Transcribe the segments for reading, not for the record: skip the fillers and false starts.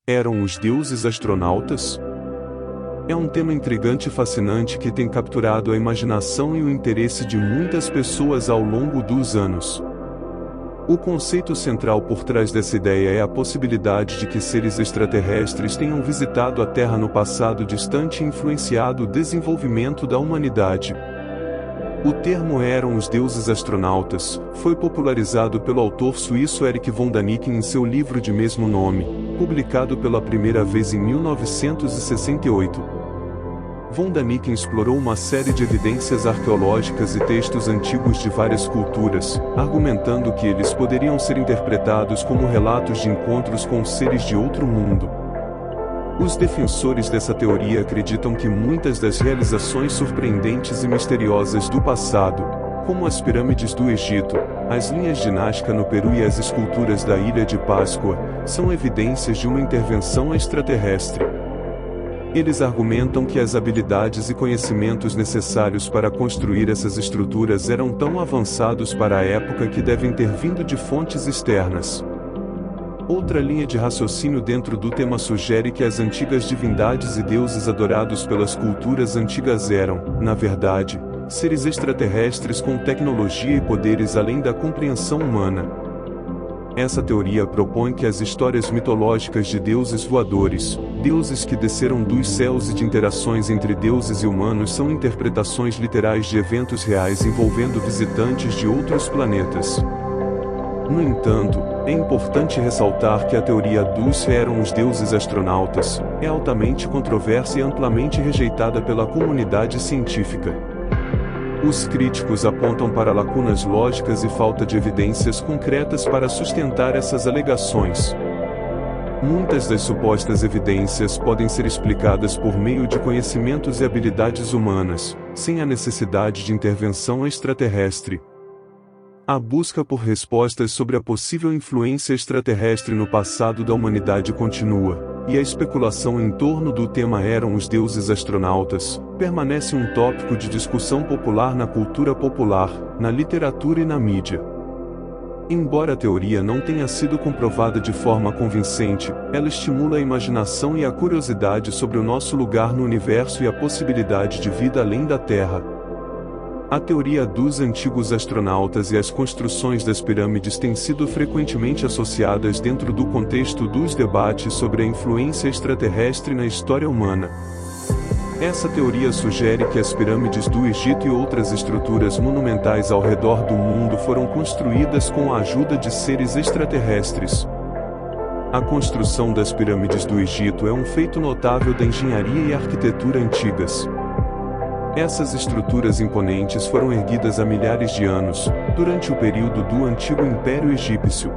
Eram os deuses astronautas? É um tema intrigante e fascinante que tem capturado a imaginação e o interesse de muitas pessoas ao longo dos anos. O conceito central por trás dessa ideia é a possibilidade de que seres extraterrestres tenham visitado a Terra no passado distante e influenciado o desenvolvimento da humanidade. O termo eram os deuses astronautas foi popularizado pelo autor suíço Erich von Däniken em seu livro de mesmo nome, publicado pela primeira vez em 1968. Von Däniken explorou uma série de evidências arqueológicas e textos antigos de várias culturas, argumentando que eles poderiam ser interpretados como relatos de encontros com seres de outro mundo. Os defensores dessa teoria acreditam que muitas das realizações surpreendentes e misteriosas do passado, como as pirâmides do Egito, as linhas de Nazca no Peru e as esculturas da Ilha de Páscoa, são evidências de uma intervenção extraterrestre. Eles argumentam que as habilidades e conhecimentos necessários para construir essas estruturas eram tão avançados para a época que devem ter vindo de fontes externas. Outra linha de raciocínio dentro do tema sugere que as antigas divindades e deuses adorados pelas culturas antigas eram, na verdade, seres extraterrestres com tecnologia e poderes além da compreensão humana. Essa teoria propõe que as histórias mitológicas de deuses voadores, deuses que desceram dos céus e de interações entre deuses e humanos são interpretações literais de eventos reais envolvendo visitantes de outros planetas. No entanto, é importante ressaltar que a teoria dos eram os deuses astronautas é altamente controversa e amplamente rejeitada pela comunidade científica. Os críticos apontam para lacunas lógicas e falta de evidências concretas para sustentar essas alegações. Muitas das supostas evidências podem ser explicadas por meio de conhecimentos e habilidades humanas, sem a necessidade de intervenção extraterrestre. A busca por respostas sobre a possível influência extraterrestre no passado da humanidade continua, e a especulação em torno do tema eram os deuses astronautas permanece um tópico de discussão popular na cultura popular, na literatura e na mídia. Embora a teoria não tenha sido comprovada de forma convincente, ela estimula a imaginação e a curiosidade sobre o nosso lugar no universo e a possibilidade de vida além da Terra. A teoria dos antigos astronautas e as construções das pirâmides têm sido frequentemente associadas dentro do contexto dos debates sobre a influência extraterrestre na história humana. Essa teoria sugere que as pirâmides do Egito e outras estruturas monumentais ao redor do mundo foram construídas com a ajuda de seres extraterrestres. A construção das pirâmides do Egito é um feito notável da engenharia e arquitetura antigas. Essas estruturas imponentes foram erguidas há milhares de anos, durante o período do Antigo Império Egípcio.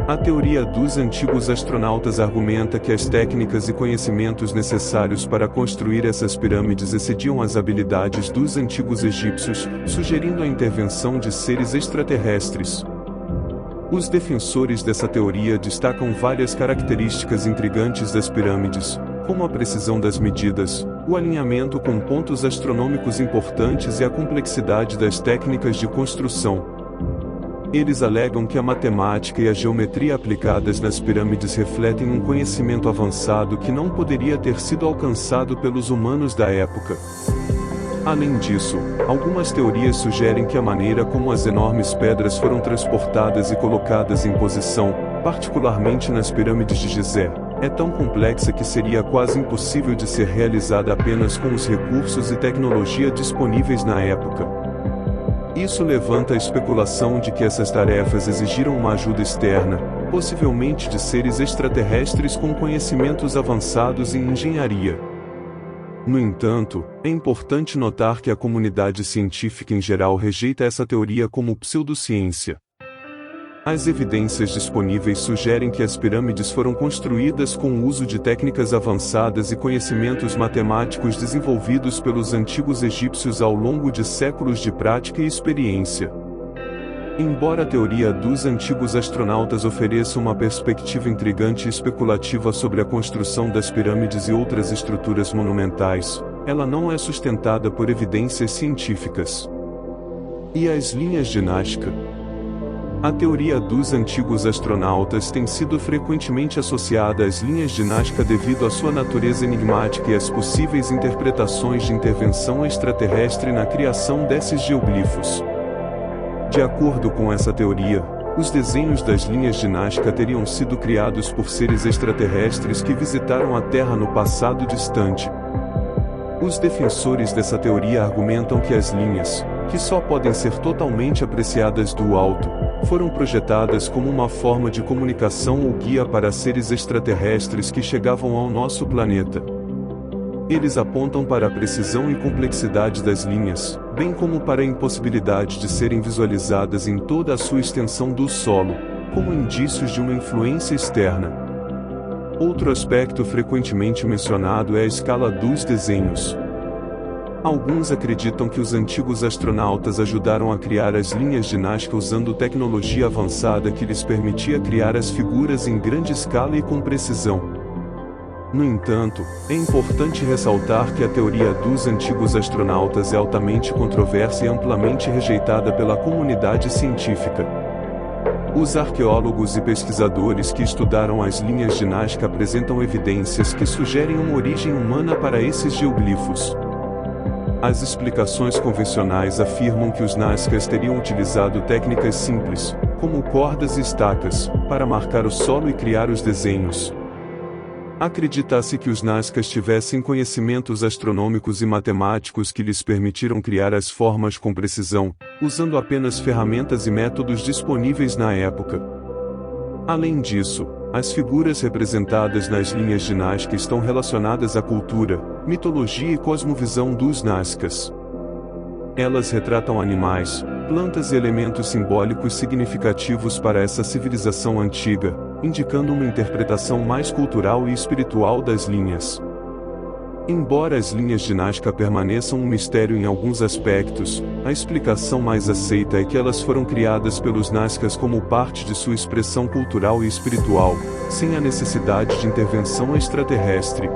A teoria dos antigos astronautas argumenta que as técnicas e conhecimentos necessários para construir essas pirâmides excediam as habilidades dos antigos egípcios, sugerindo a intervenção de seres extraterrestres. Os defensores dessa teoria destacam várias características intrigantes das pirâmides, como a precisão das medidas, o alinhamento com pontos astronômicos importantes e a complexidade das técnicas de construção. Eles alegam que a matemática e a geometria aplicadas nas pirâmides refletem um conhecimento avançado que não poderia ter sido alcançado pelos humanos da época. Além disso, algumas teorias sugerem que a maneira como as enormes pedras foram transportadas e colocadas em posição, particularmente nas pirâmides de Gizé, é tão complexa que seria quase impossível de ser realizada apenas com os recursos e tecnologia disponíveis na época. Isso levanta a especulação de que essas tarefas exigiram uma ajuda externa, possivelmente de seres extraterrestres com conhecimentos avançados em engenharia. No entanto, é importante notar que a comunidade científica em geral rejeita essa teoria como pseudociência. As evidências disponíveis sugerem que as pirâmides foram construídas com o uso de técnicas avançadas e conhecimentos matemáticos desenvolvidos pelos antigos egípcios ao longo de séculos de prática e experiência. Embora a teoria dos antigos astronautas ofereça uma perspectiva intrigante e especulativa sobre a construção das pirâmides e outras estruturas monumentais, ela não é sustentada por evidências científicas. E as linhas de Nazca? A teoria dos antigos astronautas tem sido frequentemente associada às linhas de Nazca devido à sua natureza enigmática e às possíveis interpretações de intervenção extraterrestre na criação desses geoglifos. De acordo com essa teoria, os desenhos das linhas de Nazca teriam sido criados por seres extraterrestres que visitaram a Terra no passado distante. Os defensores dessa teoria argumentam que as linhas, que só podem ser totalmente apreciadas do alto, foram projetadas como uma forma de comunicação ou guia para seres extraterrestres que chegavam ao nosso planeta. Eles apontam para a precisão e complexidade das linhas, bem como para a impossibilidade de serem visualizadas em toda a sua extensão do solo, como indícios de uma influência externa. Outro aspecto frequentemente mencionado é a escala dos desenhos. Alguns acreditam que os antigos astronautas ajudaram a criar as linhas de Nazca usando tecnologia avançada que lhes permitia criar as figuras em grande escala e com precisão. No entanto, é importante ressaltar que a teoria dos antigos astronautas é altamente controversa e amplamente rejeitada pela comunidade científica. Os arqueólogos e pesquisadores que estudaram as linhas de Nazca apresentam evidências que sugerem uma origem humana para esses geoglifos. As explicações convencionais afirmam que os Nazcas teriam utilizado técnicas simples, como cordas e estacas, para marcar o solo e criar os desenhos. Acredita-se que os Nazcas tivessem conhecimentos astronômicos e matemáticos que lhes permitiram criar as formas com precisão, usando apenas ferramentas e métodos disponíveis na época. Além disso, as figuras representadas nas linhas de Nazca estão relacionadas à cultura, mitologia e cosmovisão dos Nazcas. Elas retratam animais, plantas e elementos simbólicos significativos para essa civilização antiga, indicando uma interpretação mais cultural e espiritual das linhas. Embora as linhas de Nazca permaneçam um mistério em alguns aspectos, a explicação mais aceita é que elas foram criadas pelos Nazcas como parte de sua expressão cultural e espiritual, sem a necessidade de intervenção extraterrestre.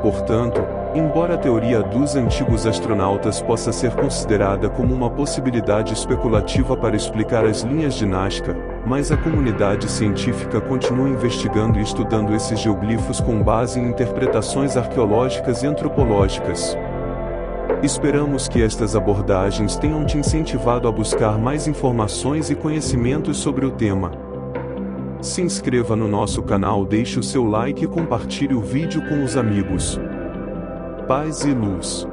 Portanto, embora a teoria dos antigos astronautas possa ser considerada como uma possibilidade especulativa para explicar as linhas de Nazca, mas a comunidade científica continua investigando e estudando esses geoglifos com base em interpretações arqueológicas e antropológicas. Esperamos que estas abordagens tenham te incentivado a buscar mais informações e conhecimentos sobre o tema. Se inscreva no nosso canal, deixe o seu like e compartilhe o vídeo com os amigos. Paz e luz.